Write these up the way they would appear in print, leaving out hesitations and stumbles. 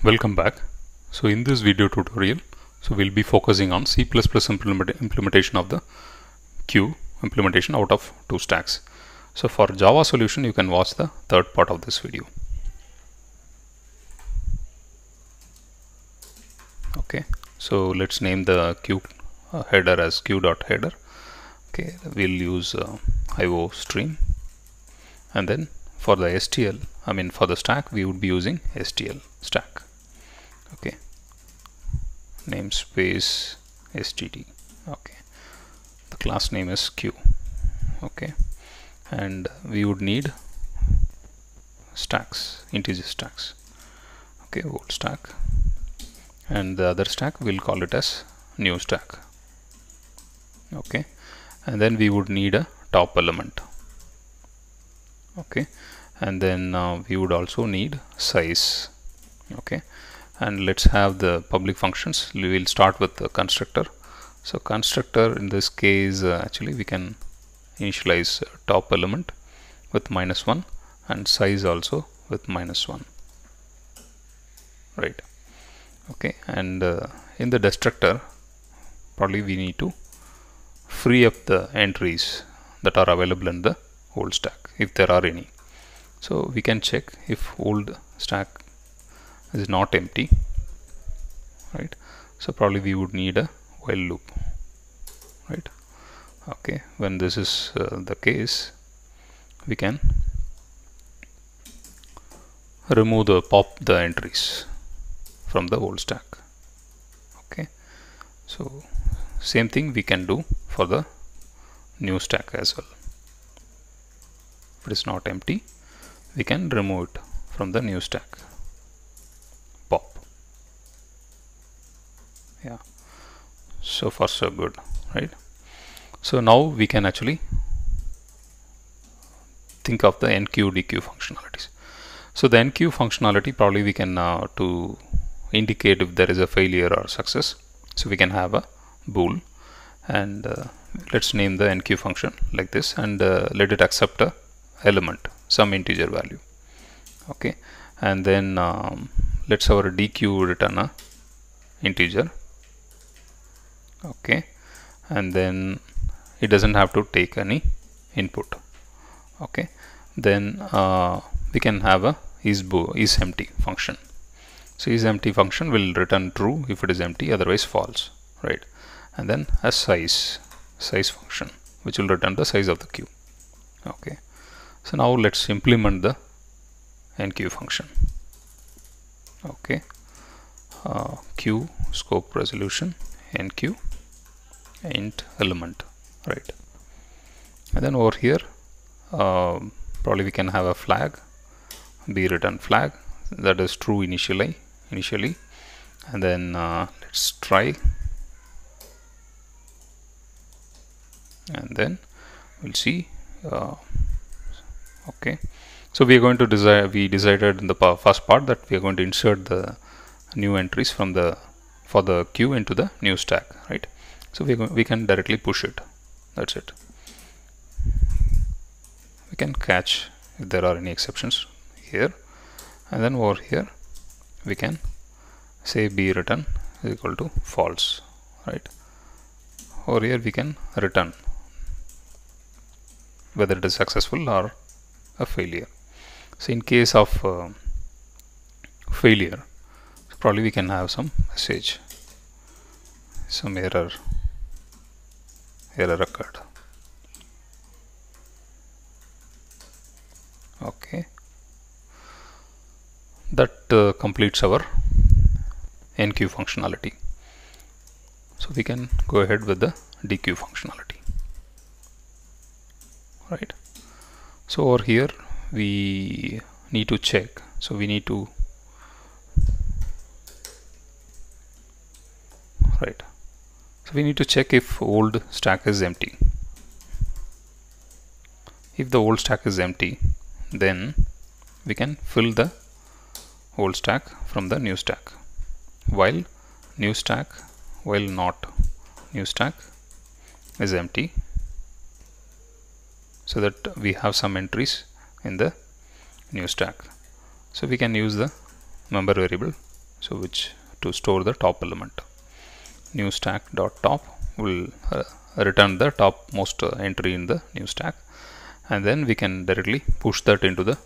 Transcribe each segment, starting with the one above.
Welcome back. So in this video tutorial, we'll be focusing on C++ implementation of the queue implementation out of two stacks. So for Java solution, you can watch the third part of this video. Okay, so let's name the queue header as queue.header. Okay, we'll use IO stream, and then for the STL, for the stack, we would be using STL stack. Okay, namespace std. Okay, the class name is queue. Okay, and we would need stacks, integer stacks. Okay, old stack, and the other stack we'll call it as new stack. Okay, and then we would need a top element. Okay, and then we would also need size. Okay, and let's have the public functions. We will start with the constructor. So constructor, in this case, actually we can initialize top element with -1 and size also with -1, right? Okay, and in the destructor, probably we need to free up the entries that are available in the old stack, if there are any. So we can check if old stack is not empty, right? So probably we would need a while loop, right? Okay, when this is the case, we can pop the entries from the old stack. Okay, so same thing we can do for the new stack as well. If it is not empty, we can remove it from the new stack. Pop. Yeah, so far so good, right? So now we can actually think of the enqueue dequeue functionalities. So the enqueue functionality, probably we can to indicate if there is a failure or success. So we can have a bool, and let's name the enqueue function like this, and let it accept a element, some integer value. Okay, and then let's our dequeue return a integer. Okay, and then it doesn't have to take any input. Okay, then we can have a isEmpty function. So isEmpty function will return true if it is empty, otherwise false, right? And then a size function, which will return the size of the queue. Okay, so now let's implement the enqueue function. Okay, queue scope resolution enqueue int element, right? And then over here, probably we can have a flag, be return flag, that is true initially, and then let's try, and then we'll see. Okay, so we are going to decided in the first part that we are going to insert the new entries for the queue into the new stack, right? So we can directly push it. That's it. We can catch if there are any exceptions here, and then over here we can say be return is equal to false, right? Over here we can return whether it is successful or a failure. So in case of failure, probably we can have some message, some error occurred. Okay, that completes our enqueue functionality. So we can go ahead with the dequeue functionality, right? So over here we need to check. So we need to check if old stack is empty. If the old stack is empty, then we can fill the old stack from the new stack, while not new stack is empty, so that we have some entries in the new stack. So we can use the member variable so which to store the top element. New stack dot top will return the topmost entry in the new stack, and then we can directly push that into the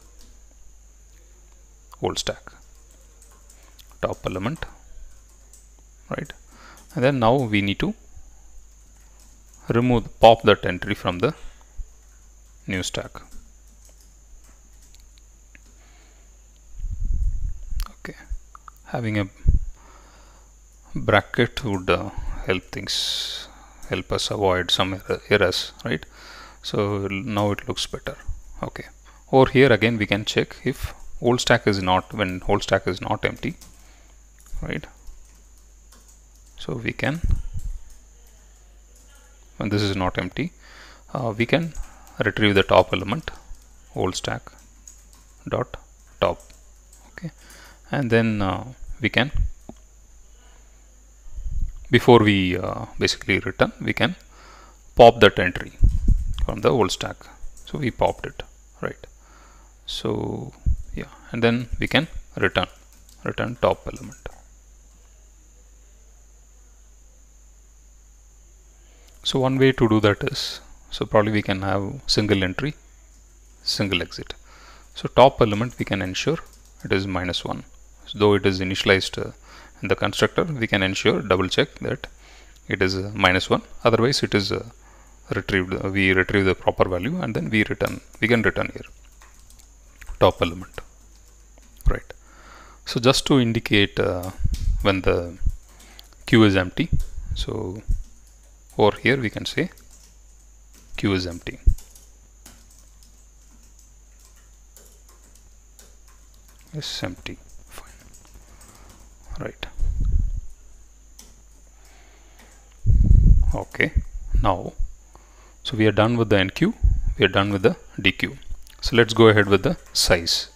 old stack. Top element, right? And then now we need to pop that entry from the new stack. Okay, having a bracket would help us avoid some errors, right? So now it looks better. Okay, over here again we can check if old stack is not, when old stack is not empty, right? So we can, when this is not empty, we can retrieve the top element, old stack dot top. Okay, and then we can, before we basically return, we can pop that entry from the old stack. So we popped it, right? So yeah, and then we can return top element. So one way to do that is, so probably we can have single entry, single exit. So top element we can ensure it is -1. So though it is initialized in the constructor, we can ensure, double check that it is -1. Otherwise it is retrieved. We retrieve the proper value and then we can return here top element, right? So just to indicate when the queue is empty, so over here we can say queue is empty. Is empty. Fine. Right. Okay. Now, so we are done with the enqueue. We are done with the dequeue. So let's go ahead with the size.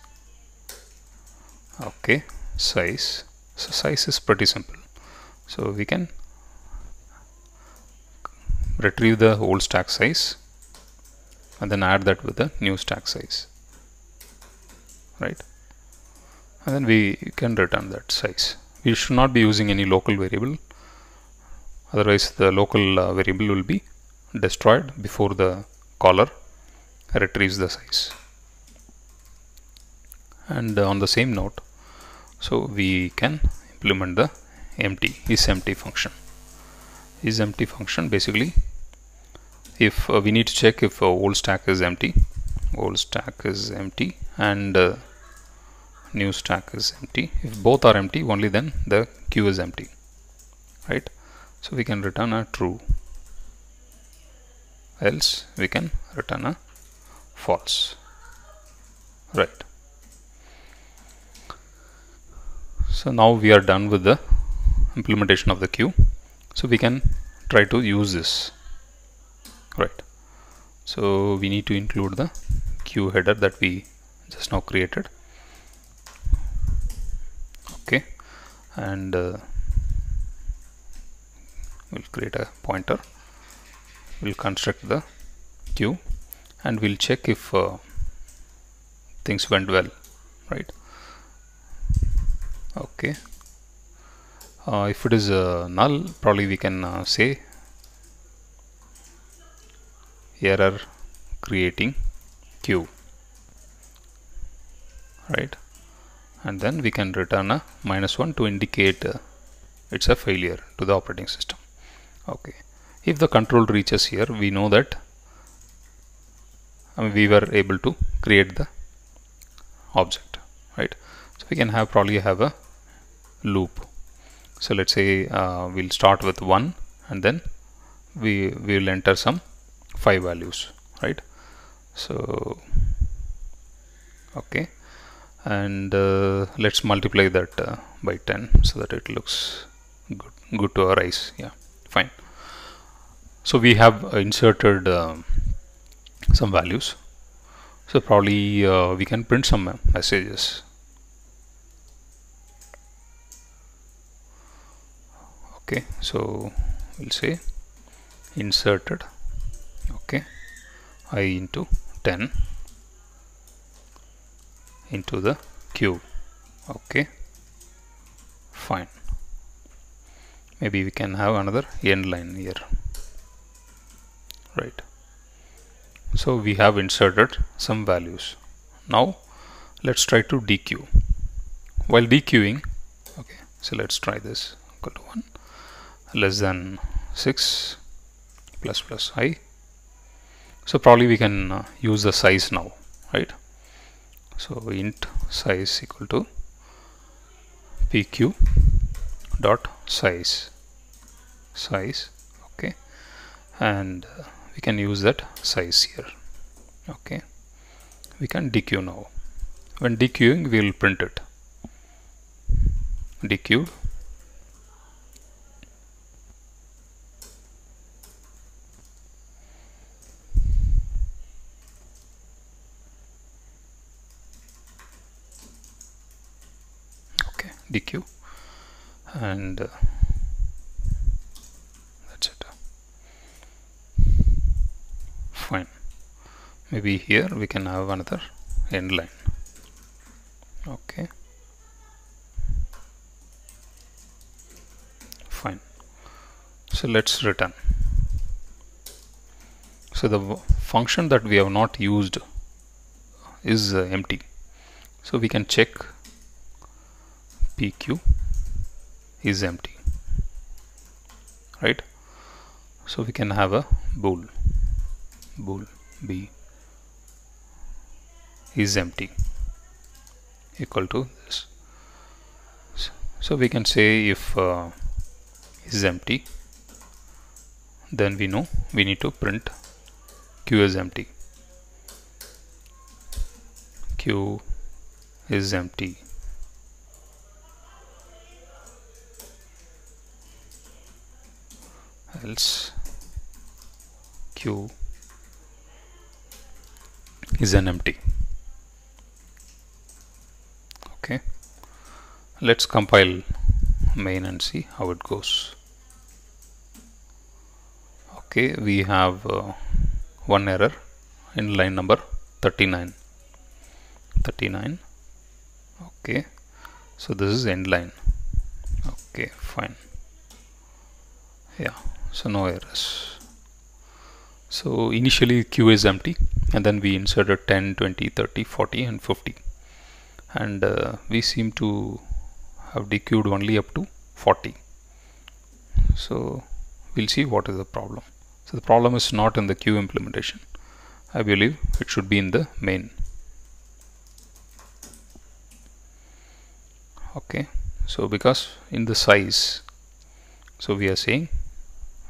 Okay, size. So size is pretty simple. So we can retrieve the old stack size and then add that with the new stack size, right? And then we can return that size. We should not be using any local variable, otherwise the local variable will be destroyed before the caller retrieves the size. And on the same note, so we can implement the isEmpty function. IsEmpty function, basically if we need to check if old stack is empty, and new stack is empty. If both are empty, only then the queue is empty, right? So we can return a true, else we can return a false, right? So now we are done with the implementation of the queue. So we can try to use this, right? So we need to include the queue header that we just now created. Okay, and we'll create a pointer. We'll construct the queue and we'll check if things went well, right? Okay, if it is null, probably we can say error creating queue, right? And then we can return a -1 to indicate it's a failure to the operating system. Okay, if the control reaches here, we know that we were able to create the object, right? So we can probably have a loop. So let's say we'll start with 1 and then we will enter some 5 values, right? So okay, and let's multiply that by 10 so that it looks good to our eyes. Yeah, fine. So we have inserted some values, so probably we can print some messages. Okay, so we'll say inserted, okay, I into 10 into the queue. Okay, Fine. Maybe we can have another end line here, right? So we have inserted some values. Now let's try to dequeue. While dequeuing, okay, so let's try this. Equal to 1 less than 6 plus plus I. So probably we can use the size now, right? So int size equal to pq dot size, okay, and we can use that size here. Okay, we can dequeue now. When dequeuing, we will print it. Dequeued. Okay, dequeue, and that's it. Fine. Maybe here we can have another end line. Okay, fine. So let's return. So the function that we have not used is empty. So we can check pq is empty, right? So we can have a bool b is empty equal to this. So we can say if is empty, then we know we need to print q is empty. Q is empty. Else q is an empty. Okay, let's compile main and see how it goes. Okay, we have one error in line number 39. Okay, so this is end line. Okay, fine. Yeah, so no errors. So initially q is empty, and then we inserted 10, 20, 30, 40 and 50, and we seem to have dequeued only up to 40. So we'll see what is the problem. So the problem is not in the queue implementation. I believe it should be in the main. Okay, so because in the size, so we are saying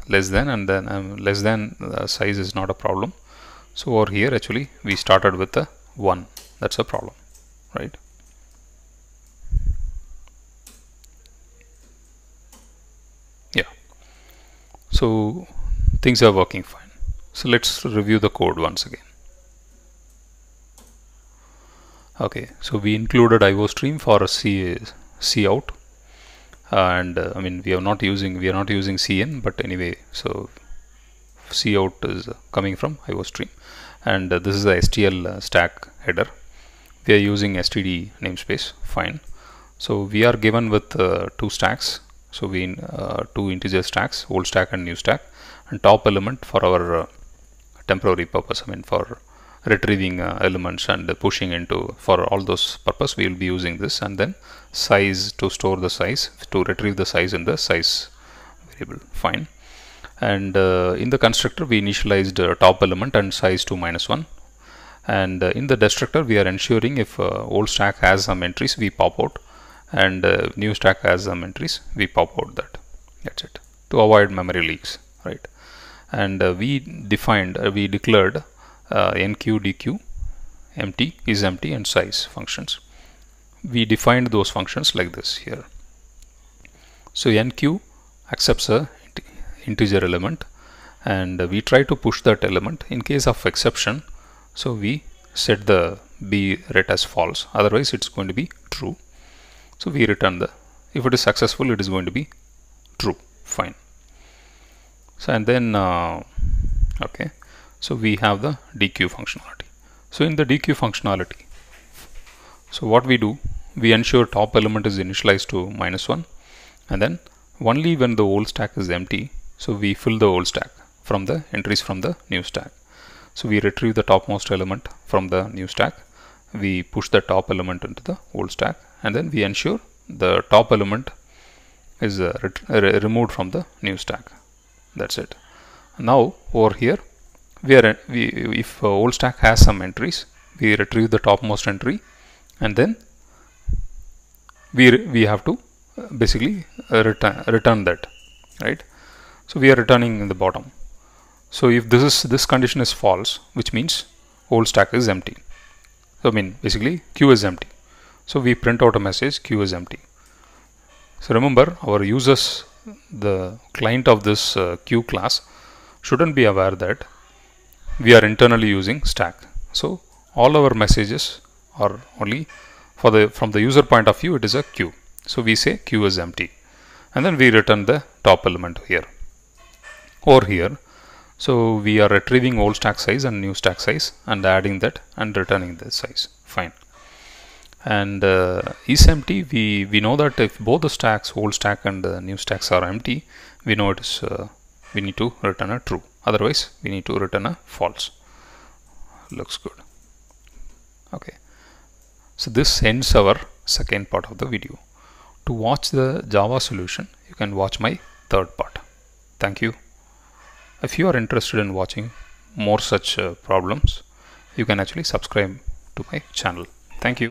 less than, and then less than size is not a problem. So over here actually we started with a 1. That's a problem, right? Yeah, so things are working fine. So let's review the code once again. Okay, so we included IO stream for a C out, and I mean we are not using CN, but anyway, so C out is coming from IO stream, and this is the STL stack header. We are using std namespace. Fine. So we are given with 2 stacks. So we 2 integer stacks, old stack and new stack, and top element for our temporary purpose. I mean for retrieving elements and pushing into, for all those purpose we will be using this, and then size to store the size, to retrieve the size in the size variable. Fine. And in the constructor we initialized top element and size to -1, and in the destructor we are ensuring if old stack has some entries we pop out, and new stack has some entries we pop out that. That's it, to avoid memory leaks, right? And we declared enq, dequeue, empty, is empty and size functions. We defined those functions like this here. So enq accepts a integer element, and we try to push that element. In case of exception, so we set the be ret as false, otherwise it's going to be true. So we return the, if it is successful it is going to be true. Fine. So and then okay, so we have the dequeue functionality. So in the dequeue functionality, so what we do, we ensure top element is initialized to -1, and then only when the old stack is empty, so we fill the old stack from the entries from the new stack. So we retrieve the topmost element from the new stack, we push the top element into the old stack, and then we ensure the top element is removed from the new stack. That's it. Now over here, if old stack has some entries, we retrieve the topmost entry, and then we have to basically return that, right? So we are returning in the bottom. So if this condition is false, which means old stack is empty. So I mean basically queue is empty. So we print out a message, queue is empty. So remember, our users, the client of this queue class, shouldn't be aware that we are internally using stack. So all our messages are only from the user point of view, it is a queue. So we say queue is empty, and then we return the top element here. Over here, so we are retrieving old stack size and new stack size and adding that and returning the size. Fine. And is empty, we know that if both the stacks, old stack and new stacks, are empty, we know it is we need to return a true. Otherwise, we need to return a false. Looks good. Okay. So this ends our second part of the video. To watch the Java solution, you can watch my third part. Thank you. If you are interested in watching more such problems, you can actually subscribe to my channel. Thank you.